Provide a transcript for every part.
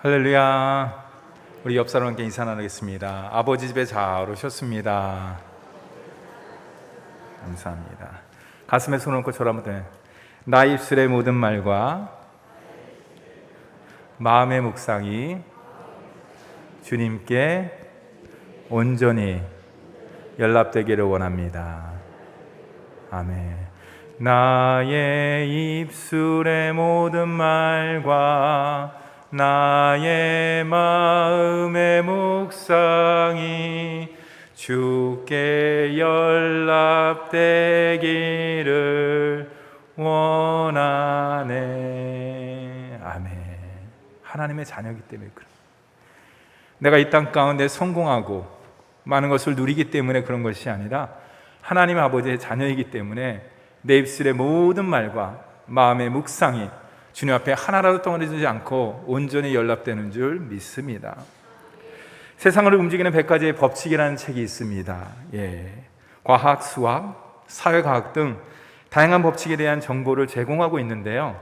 할렐루야. 우리 옆 사람께 인사 나누겠습니다. 아버지 집에 잘 오셨습니다. 감사합니다. 가슴에 손을 얹고 저를 한번 나 입술의 모든 말과 마음의 묵상이 주님께 온전히 연락되기를 원합니다. 아멘. 나의 입술의 모든 말과 나의 마음의 묵상이 주께 연락되기를 원하네. 아멘. 하나님의 자녀이기 때문에 그래. 내가 이 땅 가운데 성공하고 많은 것을 누리기 때문에 그런 것이 아니라 하나님 아버지의 자녀이기 때문에 내 입술의 모든 말과 마음의 묵상이 주님 앞에 하나라도 떨어지지 않고 온전히 연락되는 줄 믿습니다. 세상을 움직이는 100가지의 법칙이라는 책이 있습니다. 과학, 수학, 사회과학 등 다양한 법칙에 대한 정보를 제공하고 있는데요,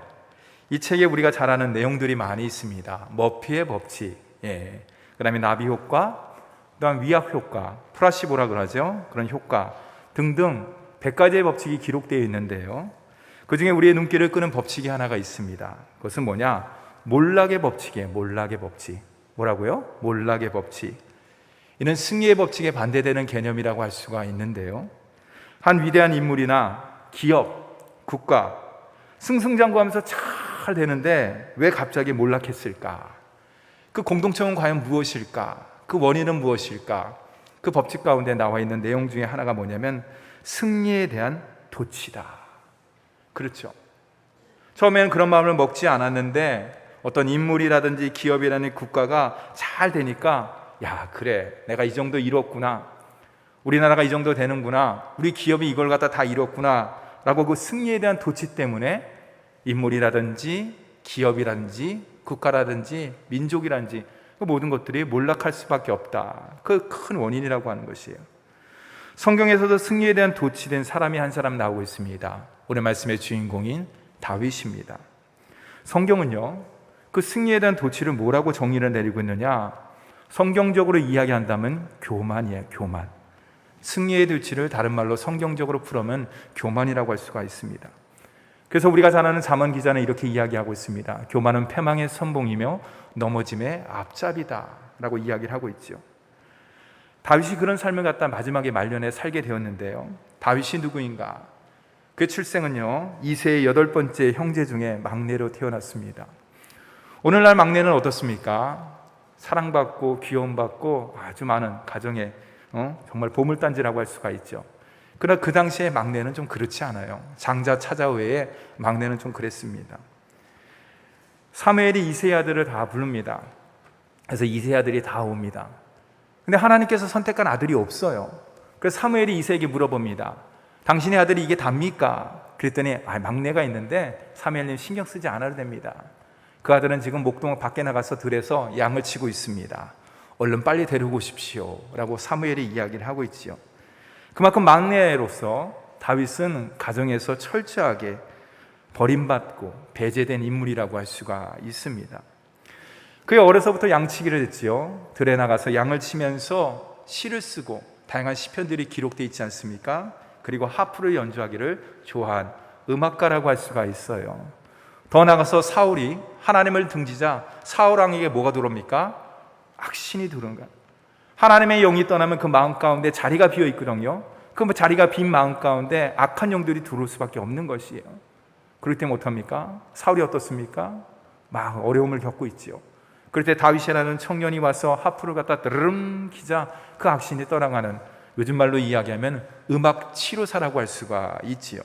이 책에 우리가 잘 아는 내용들이 많이 있습니다. 머피의 법칙, 그 다음에 나비 효과, 그 다음 위압 효과, 플라시보라 그러죠. 그런 효과 등등 100가지의 법칙이 기록되어 있는데요, 그 중에 우리의 눈길을 끄는 법칙이 하나가 있습니다. 그것은 뭐냐? 몰락의 법칙이에요. 몰락의 법칙. 뭐라고요? 몰락의 법칙. 이는 승리의 법칙에 반대되는 개념이라고 할 수가 있는데요, 한 위대한 인물이나 기업, 국가 승승장구하면서 잘 되는데 왜 갑자기 몰락했을까? 그 공동점은 과연 무엇일까? 그 원인은 무엇일까? 그 법칙 가운데 나와 있는 내용 중에 하나가 뭐냐면 승리에 대한 도취다. 그렇죠. 처음에는 그런 마음을 먹지 않았는데 어떤 인물이라든지 기업이라는 국가가 잘 되니까, 야, 그래, 내가 이 정도 이뤘구나, 우리나라가 이 정도 되는구나, 우리 기업이 이걸 갖다 다 이뤘구나 라고 그 승리에 대한 도취 때문에 인물이라든지 기업이라든지 국가라든지 민족이라든지 그 모든 것들이 몰락할 수밖에 없다. 그 큰 원인이라고 하는 것이에요. 성경에서도 승리에 대한 도취된 사람이 한 사람 나오고 있습니다. 오늘 말씀의 주인공인 다윗입니다. 성경은요, 그 승리에 대한 도취를 뭐라고 정의를 내리고 있느냐? 성경적으로 이야기한다면 교만이에요. 교만. 승리의 도취를 다른 말로 성경적으로 풀으면 교만이라고 할 수가 있습니다. 그래서 우리가 잘 아는 잠언 기자는 이렇게 이야기하고 있습니다. 교만은 패망의 선봉이며 넘어짐의 앞잡이다 라고 이야기를 하고 있죠. 다윗이 그런 삶을 갖다 마지막에 말년에 살게 되었는데요, 다윗이 누구인가? 그 출생은요, 이세의 8번째 형제 중에 막내로 태어났습니다. 오늘날 막내는 어떻습니까? 사랑받고 귀여움받고 아주 많은 가정에 정말 보물단지라고 할 수가 있죠. 그러나 그 당시에 막내는 좀 그렇지 않아요. 장자 차자 외에 막내는 좀 그랬습니다. 사무엘이 이세의 아들을 다 부릅니다. 그래서 이세의 아들이 다 옵니다. 근데 하나님께서 선택한 아들이 없어요. 그래서 사무엘이 이세에게 물어봅니다. 당신의 아들이 이게 답니까? 그랬더니 막내가 있는데 사무엘님 신경 쓰지 않아도 됩니다. 그 아들은 지금 목동 밖에 나가서 들에서 양을 치고 있습니다. 얼른 빨리 데리고 오십시오 라고 사무엘이 이야기를 하고 있지요. 그만큼 막내로서 다윗은 가정에서 철저하게 버림받고 배제된 인물이라고 할 수가 있습니다. 그가 어려서부터 양치기를 했지요. 들에 나가서 양을 치면서 시를 쓰고 다양한 시편들이 기록되어 있지 않습니까? 그리고 하프를 연주하기를 좋아한 음악가라고 할 수가 있어요. 더 나아가서 사울이 하나님을 등지자 사울 왕에게 뭐가 들어옵니까? 악신이 들어온 거야. 하나님의 영이 떠나면 그 마음 가운데 자리가 비어 있거든요. 그 자리가 빈 마음 가운데 악한 영들이 들어올 수밖에 없는 것이에요. 그럴 때 못합니까? 사울이 어떻습니까? 막 어려움을 겪고 있지요. 그럴 때 다윗이라는 청년이 와서 하프를 갖다 드르릉 기자 그 악신이 떠나가는, 요즘 말로 이야기하면 음악 치료사라고 할 수가 있지요.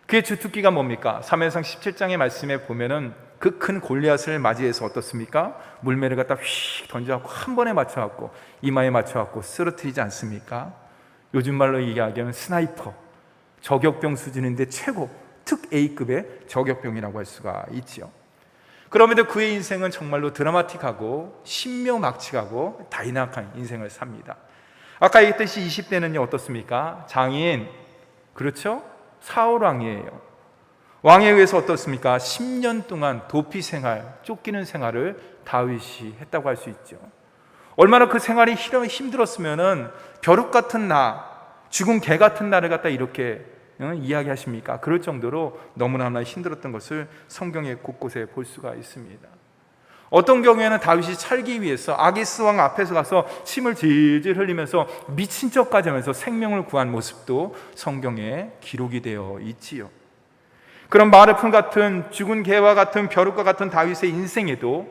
그의 주특기가 뭡니까? 사무엘상 17장의 말씀에 보면은 그 큰 골리앗을 맞이해서 어떻습니까? 물매를 갖다 휙 던져갖고 한 번에 맞춰갖고 이마에 맞춰갖고 쓰러뜨리지 않습니까? 요즘 말로 이야기하면 스나이퍼, 저격병 수준인데 최고 특 A급의 저격병이라고 할 수가 있지요. 그럼에도 그의 인생은 정말로 드라마틱하고 신묘막측하고 다이나믹한 인생을 삽니다. 아까 얘기했듯이 20대는요 어떻습니까? 장인, 그렇죠? 사울 왕이에요. 왕에 의해서 어떻습니까? 10년 동안 도피 생활, 쫓기는 생활을 다윗이 했다고 할 수 있죠. 얼마나 그 생활이 힘들었으면은 벼룩 같은 나, 죽은 개 같은 나를 갖다 이렇게 이야기하십니까? 그럴 정도로 너무나 힘들었던 것을 성경의 곳곳에 볼 수가 있습니다. 어떤 경우에는 다윗이 살기 위해서 아기스 왕 앞에서 가서 침을 질질 흘리면서 미친 척까지 하면서 생명을 구한 모습도 성경에 기록이 되어 있지요. 그런 마르풍 같은 죽은 개와 같은 벼룩과 같은 다윗의 인생에도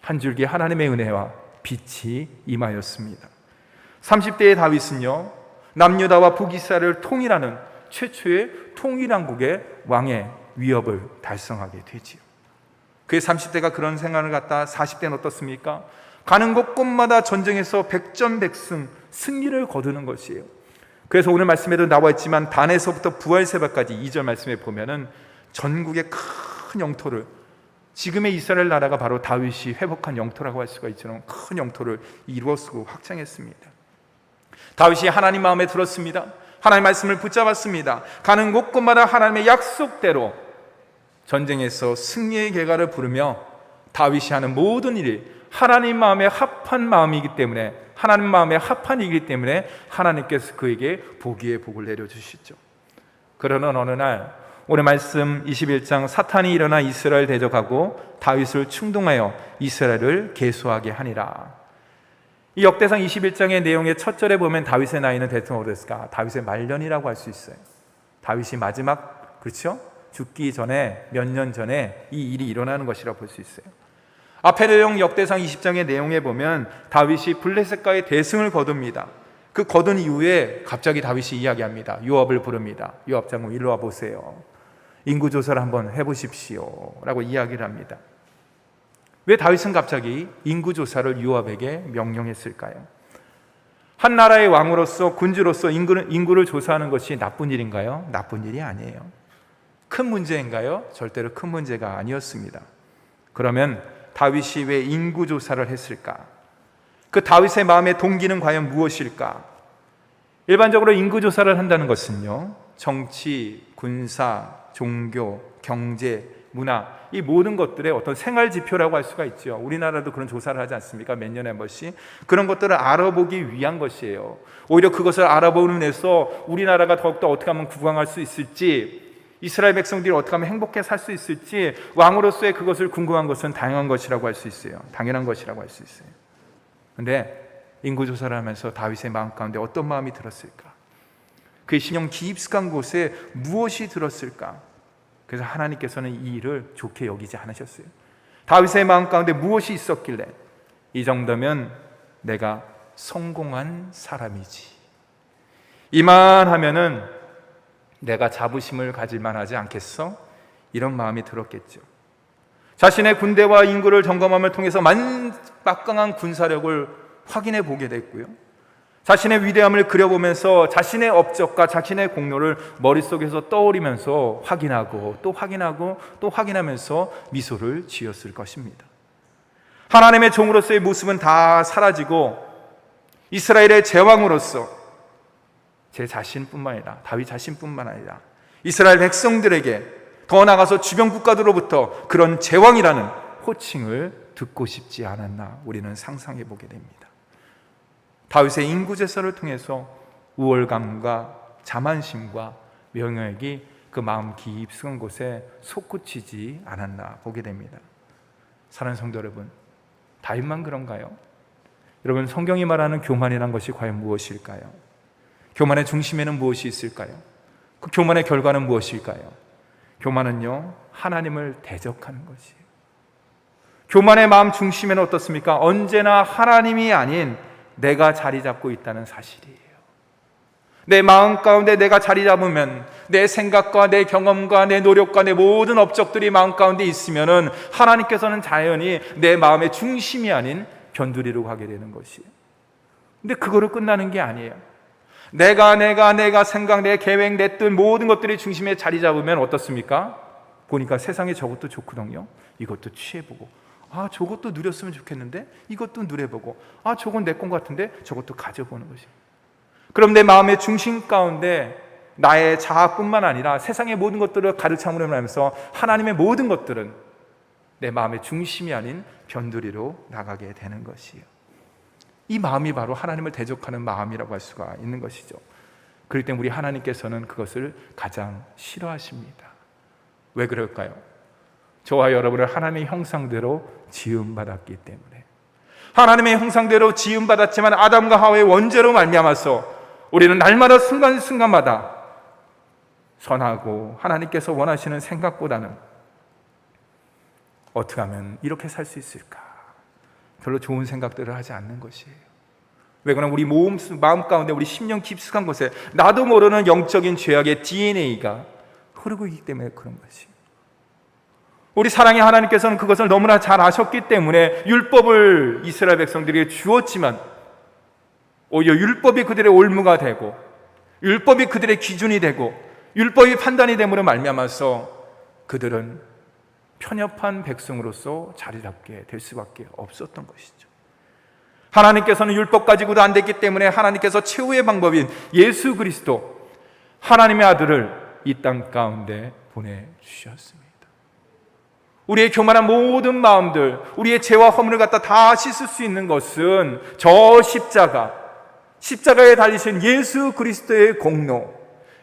한 줄기 하나님의 은혜와 빛이 임하였습니다. 30대의 다윗은요, 남유다와 북이스라엘을 통일하는 최초의 통일왕국의 왕의 위협을 달성하게 되지요. 그의 30대가 그런 생활을 갖다 40대는 어떻습니까? 가는 곳곳마다 전쟁에서 백전백승, 승리를 거두는 것이에요. 그래서 오늘 말씀에도 나와 있지만 단에서부터 부엘세바까지 2절 말씀에 보면은 전국의 큰 영토를, 지금의 이스라엘 나라가 바로 다윗이 회복한 영토라고 할 수가 있지만 큰 영토를 이루었고 확장했습니다. 다윗이 하나님 마음에 들었습니다. 하나님 말씀을 붙잡았습니다. 가는 곳곳마다 하나님의 약속대로 전쟁에서 승리의 계가를 부르며 다윗이 하는 모든 일이 하나님 마음에 합한 마음이기 때문에, 하나님 마음에 합한 일이기 때문에 하나님께서 그에게 복위의 복을 내려주시죠. 그러는 어느 날 오늘 말씀 21장, 사탄이 일어나 이스라엘 대적하고 다윗을 충동하여 이스라엘을 계수하게 하니라. 이 역대상 21장의 내용의 첫 절에 보면 다윗의 나이는 대충 어땠을까? 다윗의 말년이라고 할 수 있어요. 다윗이 마지막, 그렇죠? 죽기 전에 몇 년 전에 이 일이 일어나는 것이라 볼 수 있어요. 앞에 내용 역대상 20장의 내용에 보면 다윗이 블레셋과의 대승을 거둡니다. 그 거둔 이후에 갑자기 다윗이 이야기합니다. 요압을 부릅니다. 요압 장군 일로 와 보세요. 인구조사를 한번 해보십시오 라고 이야기를 합니다. 왜 다윗은 갑자기 인구조사를 요압에게 명령했을까요? 한 나라의 왕으로서, 군주로서 인구를 조사하는 것이 나쁜 일인가요? 나쁜 일이 아니에요. 큰 문제인가요? 절대로 큰 문제가 아니었습니다. 그러면 다윗이 왜 인구조사를 했을까? 그 다윗의 마음의 동기는 과연 무엇일까? 일반적으로 인구조사를 한다는 것은요, 정치, 군사, 종교, 경제, 문화, 이 모든 것들의 어떤 생활 지표라고 할 수가 있죠. 우리나라도 그런 조사를 하지 않습니까? 몇 년에 한 번씩. 그런 것들을 알아보기 위한 것이에요. 오히려 그것을 알아보는 데서 우리나라가 더욱더 어떻게 하면 구강할 수 있을지, 이스라엘 백성들이 어떻게 하면 행복해 살 수 있을지, 왕으로서의 그것을 궁금한 것은 당연한 것이라고 할 수 있어요. 당연한 것이라고 할 수 있어요. 그런데 인구조사를 하면서 다윗의 마음 가운데 어떤 마음이 들었을까? 그의 신령 깊숙한 곳에 무엇이 들었을까? 그래서 하나님께서는 이 일을 좋게 여기지 않으셨어요. 다윗의 마음 가운데 무엇이 있었길래 이 정도면 내가 성공한 사람이지, 이만하면은 내가 자부심을 가질만 하지 않겠어? 이런 마음이 들었겠죠. 자신의 군대와 인구를 점검함을 통해서 만박강한 군사력을 확인해 보게 됐고요, 자신의 위대함을 그려보면서 자신의 업적과 자신의 공로를 머릿속에서 떠올리면서 확인하고 또 확인하고 또 확인하면서 미소를 지었을 것입니다. 하나님의 종으로서의 모습은 다 사라지고 이스라엘의 제왕으로서 제 자신뿐만 아니라, 다윗 자신뿐만 아니라 이스라엘 백성들에게, 더 나아가서 주변 국가들로부터 그런 제왕이라는 호칭을 듣고 싶지 않았나 우리는 상상해 보게 됩니다. 다윗의 인구제사를 통해서 우월감과 자만심과 명예욕이 그 마음 깊숙한 곳에 솟구치지 않았나 보게 됩니다. 사랑하는 성도 여러분, 다윗만 그런가요? 여러분, 성경이 말하는 교만이란 것이 과연 무엇일까요? 교만의 중심에는 무엇이 있을까요? 그 교만의 결과는 무엇일까요? 교만은요, 하나님을 대적하는 것이에요. 교만의 마음 중심에는 어떻습니까? 언제나 하나님이 아닌 내가 자리 잡고 있다는 사실이에요. 내 마음 가운데 내가 자리 잡으면 내 생각과 내 경험과 내 노력과 내 모든 업적들이 마음 가운데 있으면은 하나님께서는 자연히 내 마음의 중심이 아닌 변두리로 가게 되는 것이에요. 근데 그거로 끝나는 게 아니에요. 내가 생각, 내 계획, 내 뜻, 모든 것들이 중심에 자리 잡으면 어떻습니까? 보니까 세상에 저것도 좋거든요. 이것도 취해보고, 아, 저것도 누렸으면 좋겠는데, 이것도 누려보고, 아, 저건 내 것 같은데 저것도 가져보는 것이에요. 그럼 내 마음의 중심 가운데 나의 자아뿐만 아니라 세상의 모든 것들을 가르침으로 하면서 하나님의 모든 것들은 내 마음의 중심이 아닌 변두리로 나가게 되는 것이에요. 이 마음이 바로 하나님을 대적하는 마음이라고 할 수가 있는 것이죠. 그렇기 때문에 우리 하나님께서는 그것을 가장 싫어하십니다. 왜 그럴까요? 저와 여러분을 하나님의 형상대로 지음받았기 때문에. 하나님의 형상대로 지음받았지만 아담과 하와의 원죄로 말미암아서 우리는 날마다 순간순간마다 선하고 하나님께서 원하시는 생각보다는 어떻게 하면 이렇게 살 수 있을까? 별로 좋은 생각들을 하지 않는 것이에요. 왜 그러나 우리 마음 가운데 우리 심령 깊숙한 곳에 나도 모르는 영적인 죄악의 DNA가 흐르고 있기 때문에 그런 것이에요. 우리 사랑의 하나님께서는 그것을 너무나 잘 아셨기 때문에 율법을 이스라엘 백성들에게 주었지만 오히려 율법이 그들의 올무가 되고 율법이 그들의 기준이 되고 율법이 판단이 됨으로 말미암아서 그들은 편협한 백성으로서 자리 잡게 될 수밖에 없었던 것이죠. 하나님께서는 율법 가지고도 안 됐기 때문에 하나님께서 최후의 방법인 예수 그리스도 하나님의 아들을 이 땅 가운데 보내주셨습니다. 우리의 교만한 모든 마음들, 우리의 죄와 허물을 갖다 다 씻을 수 있는 것은 저 십자가에 달리신 예수 그리스도의 공로,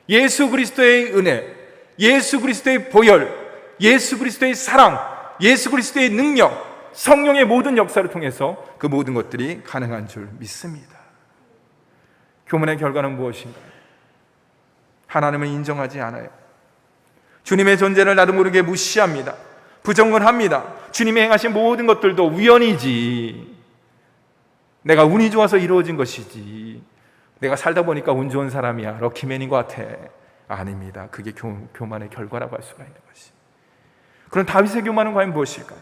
예수 그리스도의 은혜, 예수 그리스도의 보혈, 예수 그리스도의 사랑, 예수 그리스도의 능력, 성령의 모든 역사를 통해서 그 모든 것들이 가능한 줄 믿습니다. 교만의 결과는 무엇인가요? 하나님을 인정하지 않아요. 주님의 존재를 나도 모르게 무시합니다. 부정을 합니다. 주님이 행하신 모든 것들도 우연이지, 내가 운이 좋아서 이루어진 것이지, 내가 살다 보니까 운 좋은 사람이야, 럭키맨인 것 같아. 아닙니다. 그게 교만의 결과라고 할 수가 있는 것이. 그럼 다윗의 교만은 과연 무엇일까요?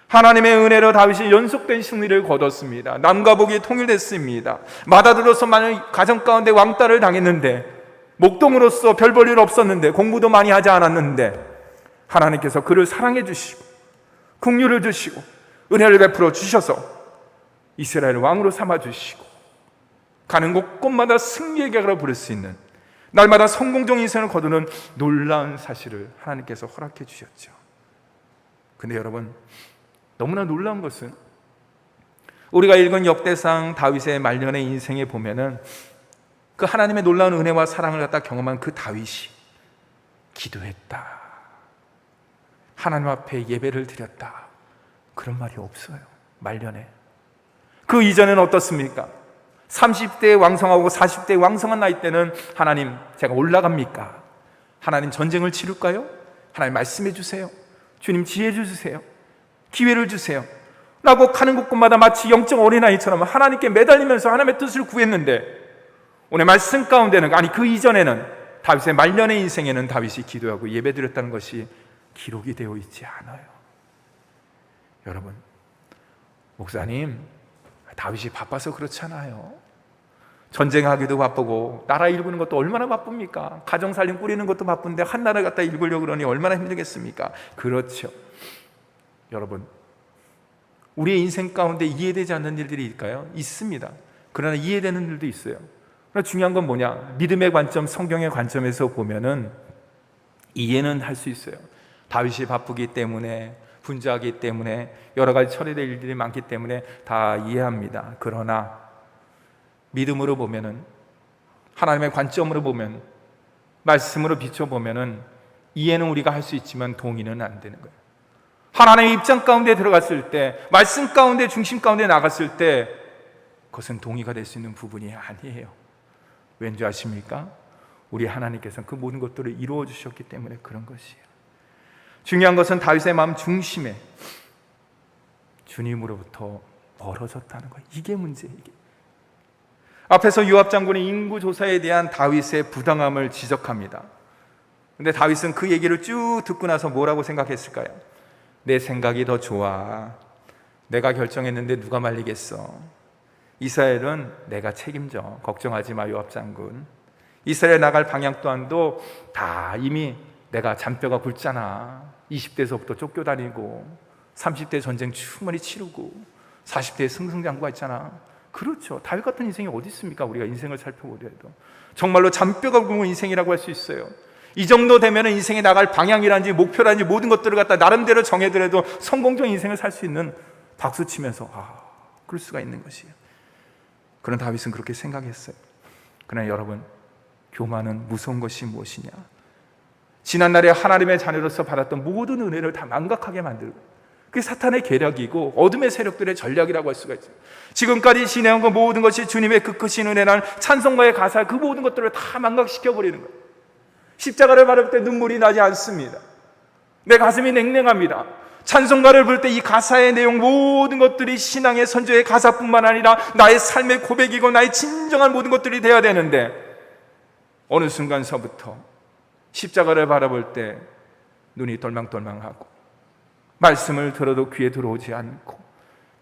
하나님의 은혜로 다윗이 연속된 승리를 거뒀습니다. 남과 북이 통일됐습니다. 맏아들로서 많은 가정 가운데 왕따를 당했는데, 목동으로서 별 볼 일 없었는데, 공부도 많이 하지 않았는데 하나님께서 그를 사랑해 주시고 긍휼을 주시고 은혜를 베풀어 주셔서 이스라엘 왕으로 삼아 주시고 가는 곳곳마다 승리의 객으로 부를 수 있는, 날마다 성공적인 인생을 거두는 놀라운 사실을 하나님께서 허락해 주셨죠. 근데 여러분, 너무나 놀라운 것은 우리가 읽은 역대상 다윗의 말년의 인생에 보면은 그 하나님의 놀라운 은혜와 사랑을 갖다 경험한 그 다윗이 기도했다, 하나님 앞에 예배를 드렸다, 그런 말이 없어요. 말년에. 그 이전에는 어떻습니까? 30대에 왕성하고 40대에 왕성한 나이 때는 하나님, 제가 올라갑니까? 하나님, 전쟁을 치룰까요? 하나님, 말씀해 주세요. 주님, 지혜 주세요. 기회를 주세요. 라고 가는 곳곳마다 마치 영적 어린아이처럼 하나님께 매달리면서 하나님의 뜻을 구했는데, 오늘 말씀 가운데는, 아니 그 이전에는, 다윗의 말년의 인생에는 다윗이 기도하고 예배드렸다는 것이 기록이 되어 있지 않아요. 여러분, 목사님, 다윗이 바빠서 그렇잖아요. 전쟁하기도 바쁘고 나라 일구는 것도 얼마나 바쁩니까? 가정살림 꾸리는 것도 바쁜데 한 나라 갖다 일구려고 그러니 얼마나 힘들겠습니까? 그렇죠. 여러분, 우리의 인생 가운데 이해되지 않는 일들이 있을까요? 있습니다. 그러나 이해되는 일도 있어요. 그러나 중요한 건 뭐냐? 믿음의 관점, 성경의 관점에서 보면은 이해는 할 수 있어요. 다윗이 바쁘기 때문에, 분주하기 때문에, 여러 가지 처리될 일들이 많기 때문에 다 이해합니다. 그러나 믿음으로 보면은, 하나님의 관점으로 보면, 말씀으로 비춰보면은 이해는 우리가 할 수 있지만 동의는 안 되는 거예요. 하나님의 입장 가운데 들어갔을 때, 말씀 가운데, 중심 가운데 나갔을 때 그것은 동의가 될 수 있는 부분이 아니에요. 왠지 아십니까? 우리 하나님께서는 그 모든 것들을 이루어 주셨기 때문에 그런 것이에요. 중요한 것은 다윗의 마음 중심에 주님으로부터 멀어졌다는 거예요. 이게 문제예요. 이게. 앞에서 요압 장군의 인구 조사에 대한 다윗의 부당함을 지적합니다. 근데 다윗은 그 얘기를 쭉 듣고 나서 뭐라고 생각했을까요? 내 생각이 더 좋아. 내가 결정했는데 누가 말리겠어. 이스라엘은 내가 책임져. 걱정하지 마, 요압 장군. 이스라엘 나갈 방향 또한도 다 이미 내가 잔뼈가 굵잖아. 20대에서부터 쫓겨다니고 30대 전쟁 충분히 치르고 40대에 승승장구가 있잖아. 그렇죠. 다윗 같은 인생이 어디 있습니까? 우리가 인생을 살펴보더라도 정말로 잔뼈가 굵은 인생이라고 할 수 있어요. 이 정도 되면 인생에 나갈 방향이라든지 목표라든지 모든 것들을 갖다 나름대로 정해더라도 성공적인 인생을 살 수 있는, 박수치면서 그럴 수가 있는 것이에요. 그런 다윗은 그렇게 생각했어요. 그러나 여러분, 교만은 무서운 것이 무엇이냐? 지난날에 하나님의 자녀로서 받았던 모든 은혜를 다 망각하게 만들고, 그게 사탄의 계략이고 어둠의 세력들의 전략이라고 할 수가 있어요. 지금까지 지내온 것 모든 것이 주님의 그 크신 은혜라는 찬송가의 가사, 그 모든 것들을 다 망각시켜버리는 거예요. 십자가를 바라볼 때 눈물이 나지 않습니다. 내 가슴이 냉랭합니다. 찬송가를 부를 때 이 가사의 내용, 모든 것들이 신앙의 선조의 가사뿐만 아니라 나의 삶의 고백이고 나의 진정한 모든 것들이 되어야 되는데, 어느 순간서부터 십자가를 바라볼 때 눈이 똘망똘망하고 말씀을 들어도 귀에 들어오지 않고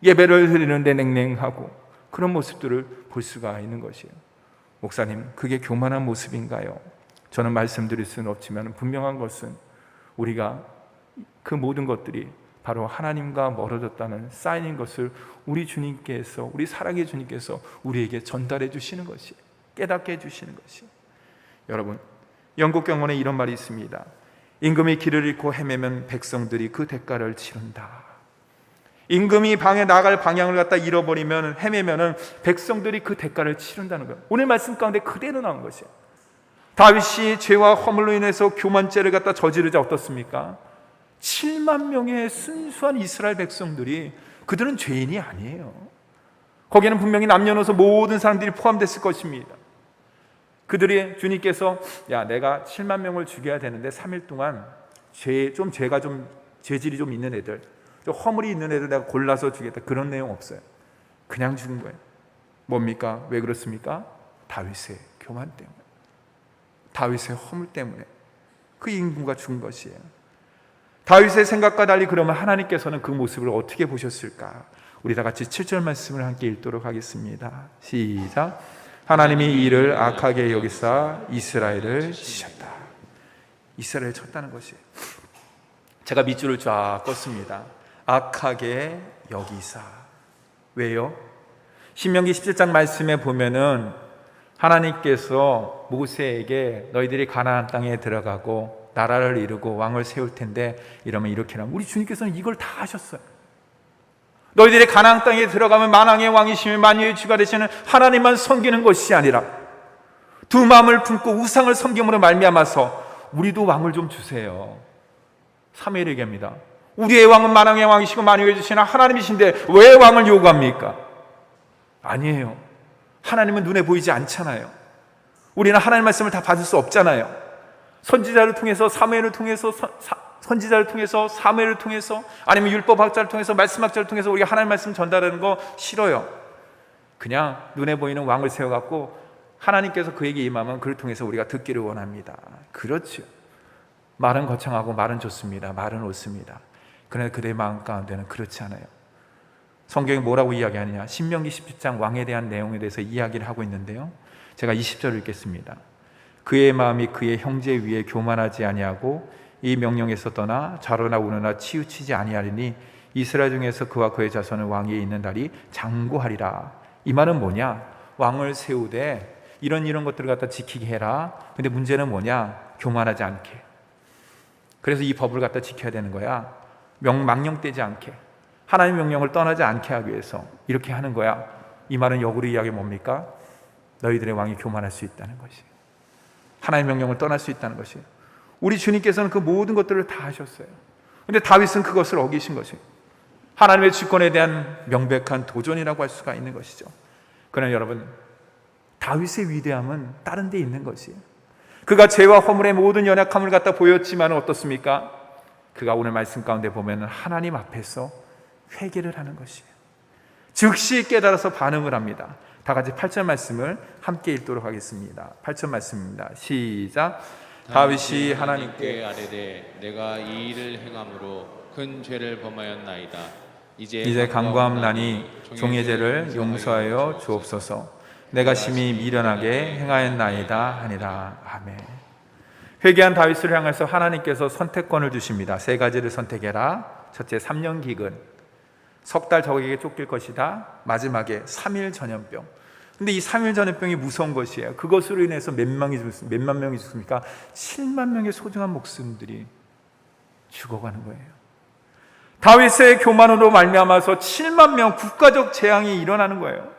예배를 드리는데 냉랭하고, 그런 모습들을 볼 수가 있는 것이에요. 목사님, 그게 교만한 모습인가요? 저는 말씀드릴 수는 없지만 분명한 것은 우리가 그 모든 것들이 바로 하나님과 멀어졌다는 사인인 것을 우리 주님께서, 우리 사랑의 주님께서 우리에게 전달해 주시는 것이에요. 깨닫게 해주시는 것이에요. 여러분, 영국 경원에 이런 말이 있습니다. 임금이 길을 잃고 헤매면 백성들이 그 대가를 치른다. 임금이 방에 나갈 방향을 갖다 잃어버리면, 헤매면은 백성들이 그 대가를 치른다는 거예요. 오늘 말씀 가운데 그대로 나온 것이에요. 다윗이 죄와 허물로 인해서 교만죄를 갖다 저지르자 어떻습니까? 7만 명의 순수한 이스라엘 백성들이, 그들은 죄인이 아니에요. 거기에는 분명히 남녀노소 모든 사람들이 포함됐을 것입니다. 그들이, 주님께서 내가 7만 명을 죽여야 되는데 3일 동안 죄가 좀 죄질이 좀 있는 애들, 좀 허물이 있는 애들 내가 골라서 주겠다, 그런 내용 없어요. 그냥 죽은 거예요. 뭡니까? 왜 그렇습니까? 다윗의 교만 때문에, 다윗의 허물 때문에 그 임금과 죽은 것이에요. 다윗의 생각과 달리 그러면 하나님께서는 그 모습을 어떻게 보셨을까? 우리 다 같이 7절 말씀을 함께 읽도록 하겠습니다. 시작. 하나님이 이를 악하게 여기사 이스라엘을 치셨다. 이스라엘을 쳤다는 것이에요. 제가 밑줄을 쫙 껐습니다. 악하게 여기사. 왜요? 신명기 17장 말씀에 보면은 하나님께서 모세에게 너희들이 가나안 땅에 들어가고 나라를 이루고 왕을 세울 텐데 이러면 이렇게 하면, 우리 주님께서는 이걸 다 하셨어요. 너희들이 가나안 땅에 들어가면 만왕의 왕이시며 만유의 주가 되시는 하나님만 섬기는 것이 아니라 두 마음을 품고 우상을 섬김으로 말미암아서 우리도 왕을 좀 주세요. 사무엘에게 얘기합니다. 우리의 왕은 만왕의 왕이시고 만유의 주시는 하나님이신데 왜 왕을 요구합니까? 아니에요. 하나님은 눈에 보이지 않잖아요. 우리는 하나님 말씀을 다 받을 수 없잖아요. 선지자를 통해서, 사무엘을 통해서, 선지자를 통해서, 사무엘을 통해서, 아니면 율법학자를 통해서, 말씀학자를 통해서 우리가 하나님 말씀 전달하는 거 싫어요. 그냥 눈에 보이는 왕을 세워갖고 하나님께서 그에게 임하면 그를 통해서 우리가 듣기를 원합니다. 그렇죠. 말은 거창하고 말은 좋습니다. 말은 옳습니다. 그러나 그들의 마음 가운데는 그렇지 않아요. 성경이 뭐라고 이야기하느냐? 신명기 17장 왕에 대한 내용에 대해서 이야기를 하고 있는데요, 제가 20절을 읽겠습니다. 그의 마음이 그의 형제 위에 교만하지 아니하고 이 명령에서 떠나 좌로나 우로나 치우치지 아니하리니 이스라엘 중에서 그와 그의 자손은 왕 위에 있는 날이 장구하리라. 이 말은 뭐냐? 왕을 세우되 이런 것들을 갖다 지키게 해라. 근데 문제는 뭐냐? 교만하지 않게. 그래서 이 법을 갖다 지켜야 되는 거야. 망령되지 않게, 하나님의 명령을 떠나지 않게 하기 위해서 이렇게 하는 거야. 이 말은 역으로 이야기 뭡니까? 너희들의 왕이 교만할 수 있다는 것이에요. 하나님의 명령을 떠날 수 있다는 것이에요. 우리 주님께서는 그 모든 것들을 다 하셨어요. 그런데 다윗은 그것을 어기신 것이에요. 하나님의 주권에 대한 명백한 도전이라고 할 수가 있는 것이죠. 그러나 여러분, 다윗의 위대함은 다른 데 있는 것이에요. 그가 죄와 허물의 모든 연약함을 갖다 보였지만 어떻습니까? 그가 오늘 말씀 가운데 보면 하나님 앞에서 회개를 하는 것이에요. 즉시 깨달아서 반응을 합니다. 다 같이 8절 말씀을 함께 읽도록 하겠습니다. 8절 말씀입니다. 시작. 다윗이 하나님께 아뢰되 내가 이 일을 행함으로 큰 죄를 범하였나이다. 이제 간구함나니 종의 죄를 용서하여 주옵소서. 내가 심히 미련하게 행하였나이다 하니라. 아멘. 회개한 다윗을 향해서 하나님께서 선택권을 주십니다. 세 가지를 선택해라. 첫째, 3년 기근. 석 달 적에게 쫓길 것이다. 마지막에 3일 전염병. 근데 이 3일 전염병이 무서운 것이에요. 그것으로 인해서 몇만 명이 죽습니까? 7만 명의 소중한 목숨들이 죽어가는 거예요. 다윗의 교만으로 말미암아서 7만 명 국가적 재앙이 일어나는 거예요.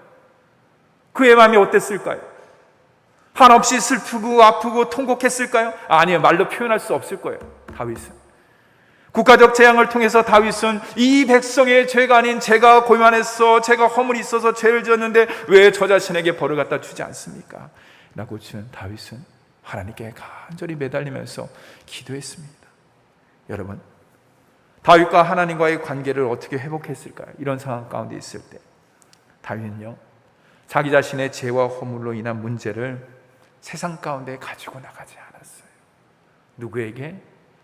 그의 마음이 어땠을까요? 한없이 슬프고 아프고 통곡했을까요? 아니요, 말로 표현할 수 없을 거예요. 다윗은 국가적 재앙을 통해서 다윗은 이 백성의 죄가 아닌 제가 고만했어, 제가 허물이 있어서 죄를 지었는데 왜 저 자신에게 벌을 갖다 주지 않습니까? 라고 주는 다윗은 하나님께 간절히 매달리면서 기도했습니다. 여러분, 다윗과 하나님과의 관계를 어떻게 회복했을까요? 이런 상황 가운데 있을 때 다윗은요, 자기 자신의 죄와 허물로 인한 문제를 세상 가운데 가지고 나가지 않았어요. 누구에게?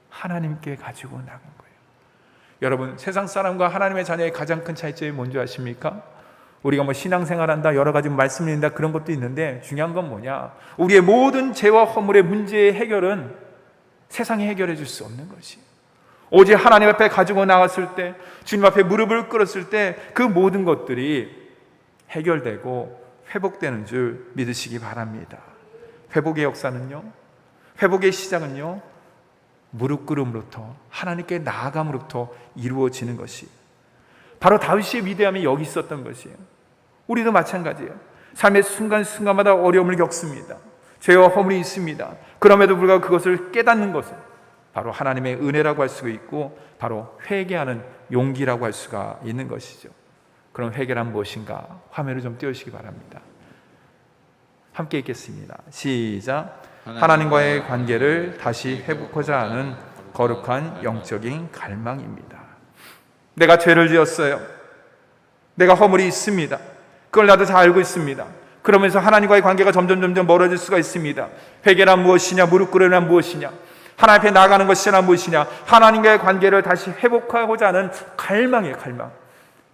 하나님께 가지고 나간 거예요. 여러분, 세상 사람과 하나님의 자녀의 가장 큰 차이점이 뭔지 아십니까? 우리가 뭐 신앙생활한다, 여러 가지 말씀을 읽는다, 그런 것도 있는데 중요한 건 뭐냐? 우리의 모든 죄와 허물의 문제의 해결은 세상이 해결해 줄 수 없는 것이에요. 오직 하나님 앞에 가지고 나갔을 때, 주님 앞에 무릎을 꿇었을 때 그 모든 것들이 해결되고 회복되는 줄 믿으시기 바랍니다. 회복의 역사는요, 회복의 시작은요, 무릎 꿇음으로부터, 하나님께 나아감으로부터 이루어지는 것이 바로 다윗의 위대함이 여기 있었던 것이에요. 우리도 마찬가지예요. 삶의 순간순간마다 어려움을 겪습니다. 죄와 허물이 있습니다. 그럼에도 불구하고 그것을 깨닫는 것은 바로 하나님의 은혜라고 할 수가 있고, 바로 회개하는 용기라고 할 수가 있는 것이죠. 그럼 회개란 무엇인가? 화면을 좀 띄우시기 바랍니다. 함께 읽겠습니다. 시작. 하나님과의 관계를 다시 회복하고자 하는 거룩한 영적인 갈망입니다. 내가 죄를 지었어요. 내가 허물이 있습니다. 그걸 나도 잘 알고 있습니다. 그러면서 하나님과의 관계가 점점 멀어질 수가 있습니다. 회개란 무엇이냐? 무릎 꿇으란 무엇이냐? 하나님 앞에 나아가는 것이란 무엇이냐? 하나님과의 관계를 다시 회복하고자 하는 갈망이에요. 갈망.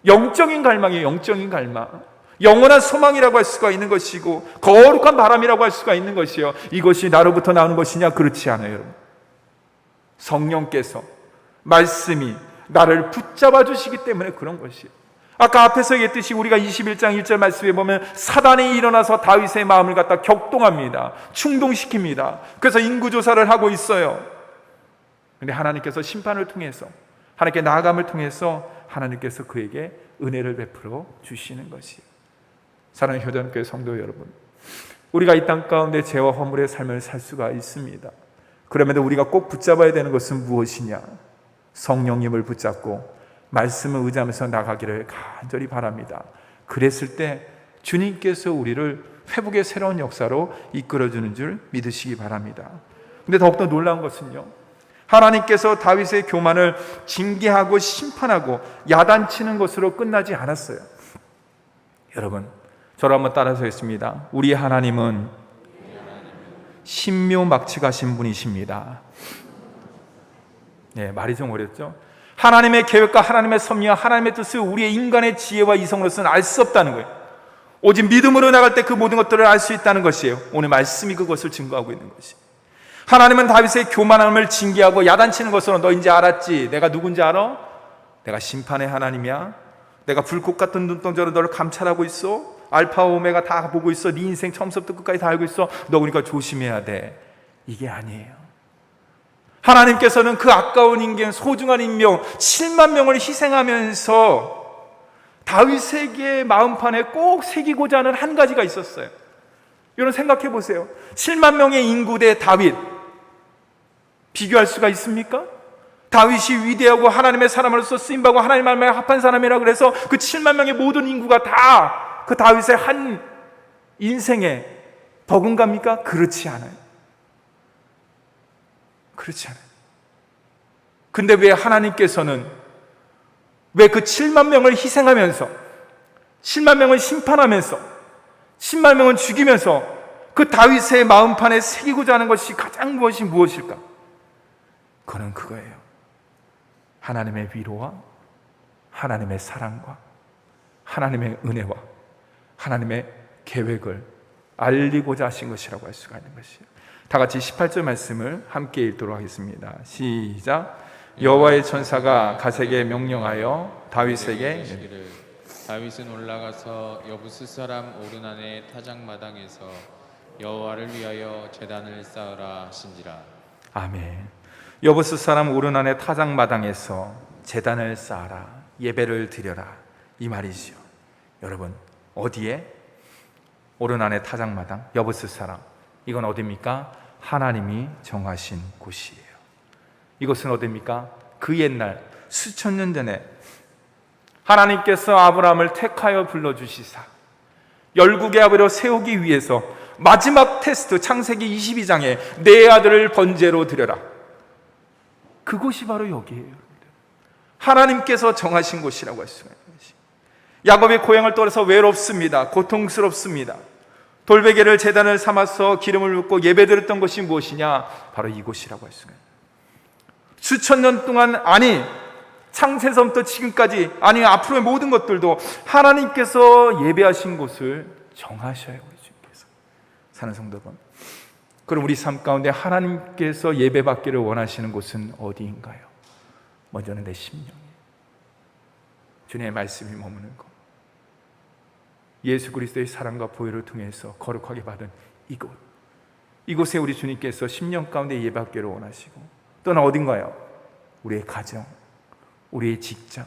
영적인 갈망이에요. 영적인 갈망. 영원한 소망이라고 할 수가 있는 것이고, 거룩한 바람이라고 할 수가 있는 것이요. 이것이 나로부터 나오는 것이냐? 그렇지 않아요, 여러분. 성령께서, 말씀이 나를 붙잡아 주시기 때문에 그런 것이에요. 아까 앞에서 얘기했듯이 우리가 21장 1절 말씀에 보면 사단이 일어나서 다윗의 마음을 갖다 격동합니다. 충동시킵니다. 그래서 인구조사를 하고 있어요. 그런데 하나님께서 심판을 통해서, 하나님께 나아감을 통해서 하나님께서 그에게 은혜를 베풀어 주시는 것이에요. 사랑하는 효전교회 성도 여러분, 우리가 이 땅 가운데 죄와 허물의 삶을 살 수가 있습니다. 그럼에도 우리가 꼭 붙잡아야 되는 것은 무엇이냐? 성령님을 붙잡고 말씀을 의지하면서 나가기를 간절히 바랍니다. 그랬을 때 주님께서 우리를 회복의 새로운 역사로 이끌어주는 줄 믿으시기 바랍니다. 근데 더욱더 놀라운 것은요, 하나님께서 다윗의 교만을 징계하고 심판하고 야단치는 것으로 끝나지 않았어요. 여러분, 저를 한번 따라서 했습니다. 우리 하나님은 신묘막측하신 분이십니다. 네, 말이 좀 어렵죠? 하나님의 계획과 하나님의 섭리와 하나님의 뜻을 우리의 인간의 지혜와 이성으로서는 알 수 없다는 거예요. 오직 믿음으로 나갈 때 그 모든 것들을 알 수 있다는 것이에요. 오늘 말씀이 그것을 증거하고 있는 것이에요. 하나님은 다윗의 교만함을 징계하고 야단치는 것으로 너 이제 알았지? 내가 누군지 알아? 내가 심판의 하나님이야. 내가 불꽃 같은 눈동자로 너를 감찰하고 있어. 알파 오메가 다 보고 있어. 네 인생 처음부터 끝까지 다 알고 있어. 너 그러니까 조심해야 돼. 이게 아니에요. 하나님께서는 그 아까운 인간, 소중한 인명 7만 명을 희생하면서 다윗에게 마음판에 꼭 새기고자 하는 한 가지가 있었어요. 여러분 생각해 보세요. 7만 명의 인구 대 다윗, 비교할 수가 있습니까? 다윗이 위대하고 하나님의 사람으로서 쓰임받고 하나님 말씀에 합한 사람이라 그래서 그 7만 명의 모든 인구가 다 그 다윗의 한 인생에 버금갑니까? 그렇지 않아요. 그렇지 않아요. 근데 왜 하나님께서는 왜 그 7만 명을 희생하면서 7만 명을 심판하면서 10만 명을 죽이면서 그 다윗의 마음판에 새기고자 하는 것이 가장 무엇일까? 그는 그거예요. 하나님의 위로와 하나님의 사랑과 하나님의 은혜와 하나님의 계획을 알리고자 하신 것이라고 할 수가 있는 것이에요. 다 같이 18절 말씀을 함께 읽도록 하겠습니다. 시작. 여호와의 천사가 갓에게 명령하여 다윗에게 이르시기를 다윗은 올라가서 여부스 사람 오르난의 타작마당에서 여호와를 위하여 제단을 쌓으라 하신지라. 아멘. 여부스 사람 오르난의 타작마당에서 제단을 쌓아라, 예배를 드려라, 이 말이죠. 여러분, 어디에? 오르난의 타작마당, 여부스 사람. 이건 어디입니까? 하나님이 정하신 곳이에요. 이곳은 어디입니까? 그 옛날 수천 년 전에 하나님께서 아브라함을 택하여 불러주시사 열국의 아버지로 세우기 위해서 마지막 테스트, 창세기 22장에 내 아들을 번제로 드려라. 그곳이 바로 여기에요. 하나님께서 정하신 곳이라고 할 수가 있는 것이. 야곱의 고향을 떠나서 외롭습니다. 고통스럽습니다. 돌베개를 제단을 삼아서 기름을 붓고 예배드렸던 것이 무엇이냐? 바로 이곳이라고 할 수가 있는. 수천 년 동안, 아니 창세서부터 지금까지, 아니 앞으로의 모든 것들도 하나님께서 예배하신 곳을 정하셔요. 우리 주님께서. 사는 성도 여러분, 그럼 우리 삶 가운데 하나님께서 예배받기를 원하시는 곳은 어디인가요? 먼저는 내 심령이에요. 주님의 말씀이 머무는 것, 예수 그리스도의 사랑과 보혈을 통해서 거룩하게 받은 이곳, 이곳에 우리 주님께서 심령 가운데 예배받기를 원하시고, 또는 어딘가요? 우리의 가정, 우리의 직장,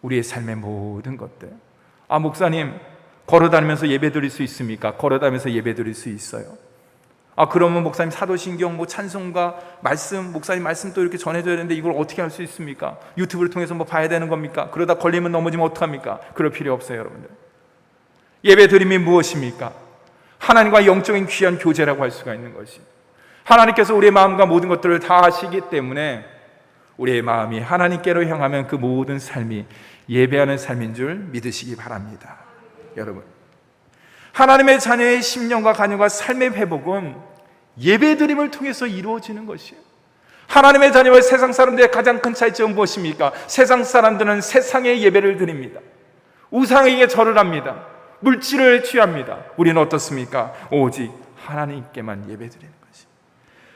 우리의 삶의 모든 것들. 아, 목사님 걸어다니면서 예배드릴 수 있습니까? 걸어다니면서 예배드릴 수 있어요. 아, 그러면 목사님 사도신경, 찬송가, 말씀, 목사님 말씀 또 이렇게 전해줘야 되는데 이걸 어떻게 할 수 있습니까? 유튜브를 통해서 봐야 되는 겁니까? 그러다 걸리면 넘어지면 어떡합니까? 그럴 필요 없어요, 여러분들. 예배드림이 무엇입니까? 하나님과 영적인 귀한 교제라고 할 수가 있는 것이. 하나님께서 우리의 마음과 모든 것들을 다 아시기 때문에 우리의 마음이 하나님께로 향하면 그 모든 삶이 예배하는 삶인 줄 믿으시기 바랍니다. 여러분, 하나님의 자녀의 심령과 간영과 삶의 회복은 예배드림을 통해서 이루어지는 것이에요. 하나님의 자녀와 세상 사람들의 가장 큰 차이점은 무엇입니까? 세상 사람들은 세상에 예배를 드립니다. 우상에게 절을 합니다. 물질을 취합니다. 우리는 어떻습니까? 오직 하나님께만 예배드리는 것이.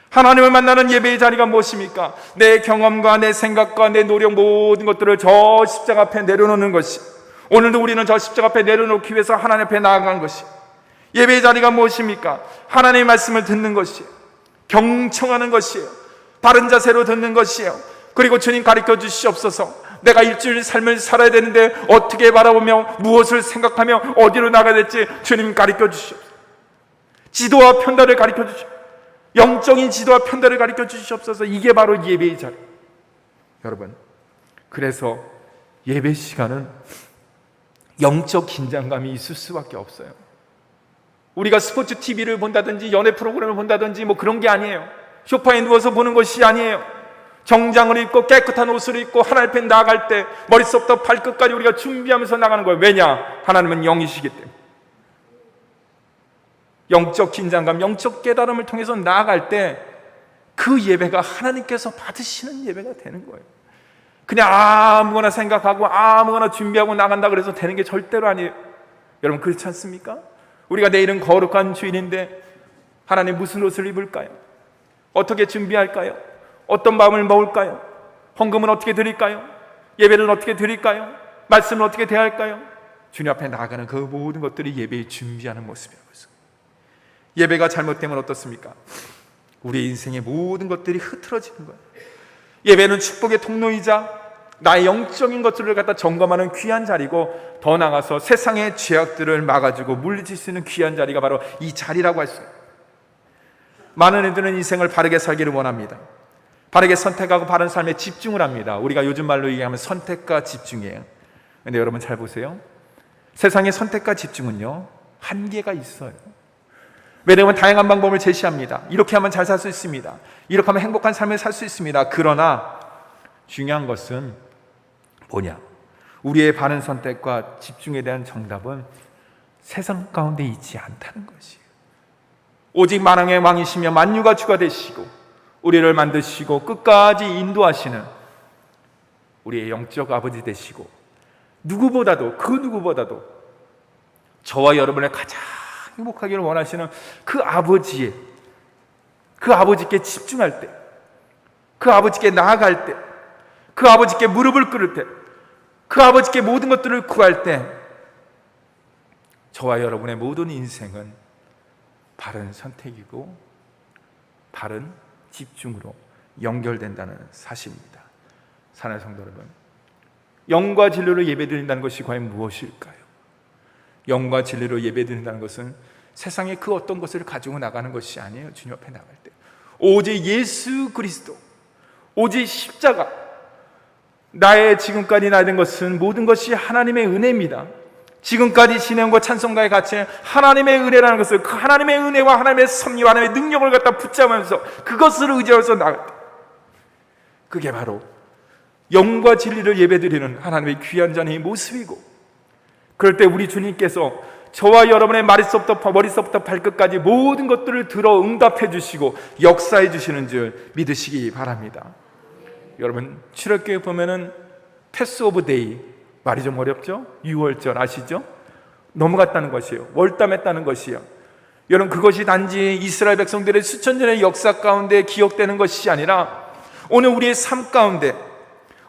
하나님을 만나는 예배의 자리가 무엇입니까? 내 경험과 내 생각과 내 노력 모든 것들을 저 십자가 앞에 내려놓는 것이. 오늘도 우리는 저 십자가 앞에 내려놓기 위해서 하나님 앞에 나아간 것이. 예배의 자리가 무엇입니까? 하나님의 말씀을 듣는 것이에요. 경청하는 것이에요. 바른 자세로 듣는 것이에요. 그리고 주님 가르쳐 주시옵소서. 내가 일주일 삶을 살아야 되는데 어떻게 바라보며 무엇을 생각하며 어디로 나가야 될지 주님 가르쳐 주시옵소서. 지도와 편달을 가르쳐 주시옵소서. 영적인 지도와 편달을 가르쳐 주시옵소서. 이게 바로 예배의 자리. 여러분, 그래서 예배 시간은 영적 긴장감이 있을 수밖에 없어요. 우리가 스포츠 TV를 본다든지 연애 프로그램을 본다든지 그런 게 아니에요. 소파에 누워서 보는 것이 아니에요. 정장을 입고 깨끗한 옷을 입고 하나님 앞에 나아갈 때 머릿속부터 발끝까지 우리가 준비하면서 나가는 거예요. 왜냐? 하나님은 영이시기 때문에. 영적 긴장감, 영적 깨달음을 통해서 나아갈 때 그 예배가 하나님께서 받으시는 예배가 되는 거예요. 그냥 아무거나 생각하고 아무거나 준비하고 나간다 그래서 되는 게 절대로 아니에요. 여러분, 그렇지 않습니까? 우리가 내일은 거룩한 주일인데 하나님 무슨 옷을 입을까요? 어떻게 준비할까요? 어떤 마음을 먹을까요? 헌금은 어떻게 드릴까요? 예배는 어떻게 드릴까요? 말씀은 어떻게 대할까요? 주님 앞에 나아가는 그 모든 것들이 예배의 준비하는 모습이라고 했어요. 예배가 잘못되면 어떻습니까? 우리 인생의 모든 것들이 흐트러지는 거예요. 예배는 축복의 통로이자 나의 영적인 것들을 갖다 점검하는 귀한 자리고, 더 나아가서 세상의 죄악들을 막아주고 물리칠 수 있는 귀한 자리가 바로 이 자리라고 할 수 있어요. 많은 이들은 인생을 바르게 살기를 원합니다. 바르게 선택하고 바른 삶에 집중을 합니다. 우리가 요즘 말로 얘기하면 선택과 집중이에요. 그런데 여러분 잘 보세요. 세상의 선택과 집중은요, 한계가 있어요. 왜냐하면 다양한 방법을 제시합니다. 이렇게 하면 잘 살 수 있습니다. 이렇게 하면 행복한 삶을 살 수 있습니다. 그러나 중요한 것은 뭐냐? 우리의 바른 선택과 집중에 대한 정답은 세상 가운데 있지 않다는 것이에요. 오직 만왕의 왕이시며 만유가 주가 되시고 우리를 만드시고 끝까지 인도하시는 우리의 영적 아버지 되시고, 누구보다도 그 누구보다도 저와 여러분의 가장 행복하기를 원하시는 그 아버지께 집중할 때, 그 아버지께 나아갈 때, 그 아버지께 무릎을 꿇을 때, 그 아버지께 모든 것들을 구할 때 저와 여러분의 모든 인생은 바른 선택이고 바른 집중으로 연결된다는 사실입니다. 사랑하는 성도 여러분, 영과 진리로 예배드린다는 것이 과연 무엇일까요? 영과 진리로 예배드린다는 것은 세상에 그 어떤 것을 가지고 나가는 것이 아니에요. 주님 앞에 나갈 때 오직 예수 그리스도, 오직 십자가, 나의 지금까지 나된 것은 모든 것이 하나님의 은혜입니다. 지금까지 지내온 것 찬송가의 가치는 하나님의 은혜라는 것을, 그 하나님의 은혜와 하나님의 섭리와 하나님의 능력을 갖다 붙잡으면서 그것을 의지해서 나갈 때, 그게 바로 영과 진리를 예배드리는 하나님의 귀한 자의 모습이고, 그럴 때 우리 주님께서 저와 여러분의 머리서부터 발끝까지 모든 것들을 들어 응답해 주시고 역사해 주시는 줄 믿으시기 바랍니다. 여러분, 출애굽기에 보면은 패스 오브 데이, 말이 좀 어렵죠? 유월절 아시죠? 넘어갔다는 것이에요. 월담했다는 것이에요. 여러분, 그것이 단지 이스라엘 백성들의 수천 년의 역사 가운데 기억되는 것이 아니라 오늘 우리의 삶 가운데,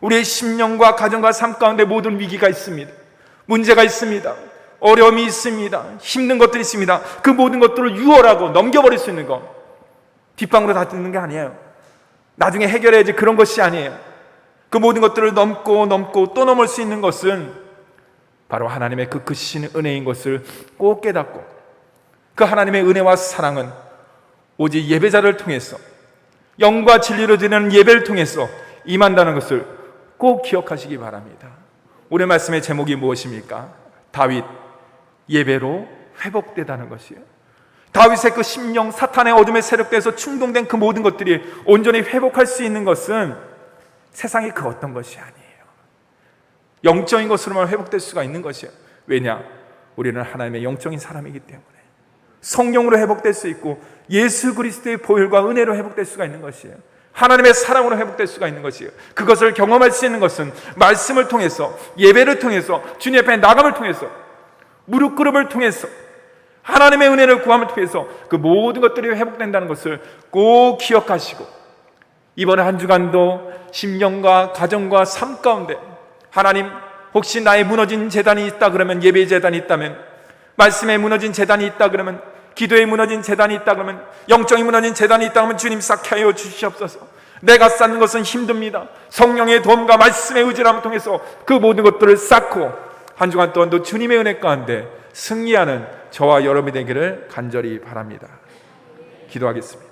우리의 심령과 가정과 삶 가운데 모든 위기가 있습니다. 문제가 있습니다. 어려움이 있습니다. 힘든 것들이 있습니다. 그 모든 것들을 유월하고 넘겨버릴 수 있는 것, 뒷방으로 다 듣는 게 아니에요. 나중에 해결해야지, 그런 것이 아니에요. 그 모든 것들을 넘고 또 넘을 수 있는 것은 바로 하나님의 그 크신 은혜인 것을 꼭 깨닫고, 그 하나님의 은혜와 사랑은 오직 예배자를 통해서, 영과 진리로 드리는 예배를 통해서 임한다는 것을 꼭 기억하시기 바랍니다. 오늘 말씀의 제목이 무엇입니까? 다윗, 예배로 회복되다는 것이에요. 다윗의 그 심령, 사탄의 어둠의 세력대에서 충동된 그 모든 것들이 온전히 회복할 수 있는 것은 세상의 그 어떤 것이 아니에요. 영적인 것으로만 회복될 수가 있는 것이에요. 왜냐? 우리는 하나님의 영적인 사람이기 때문에 성령으로 회복될 수 있고 예수 그리스도의 보혈과 은혜로 회복될 수가 있는 것이에요. 하나님의 사랑으로 회복될 수가 있는 것이에요. 그것을 경험할 수 있는 것은 말씀을 통해서, 예배를 통해서, 주님 앞에 나감을 통해서, 무릎 꿇음을 통해서, 하나님의 은혜를 구함을 통해서 그 모든 것들이 회복된다는 것을 꼭 기억하시고, 이번 한 주간도 심령과 가정과 삶 가운데 하나님, 혹시 나의 무너진 재단이 있다 그러면, 예배 재단이 있다면, 말씀에 무너진 재단이 있다 그러면, 기도에 무너진 재단이 있다 그러면, 영적인 무너진 재단이 있다 그러면 주님 쌓게 하여 주시옵소서. 내가 쌓는 것은 힘듭니다. 성령의 도움과 말씀의 의지함을 통해서 그 모든 것들을 쌓고 한 주간 동안도 주님의 은혜 가운데 승리하는 저와 여러분이 되기를 간절히 바랍니다. 기도하겠습니다.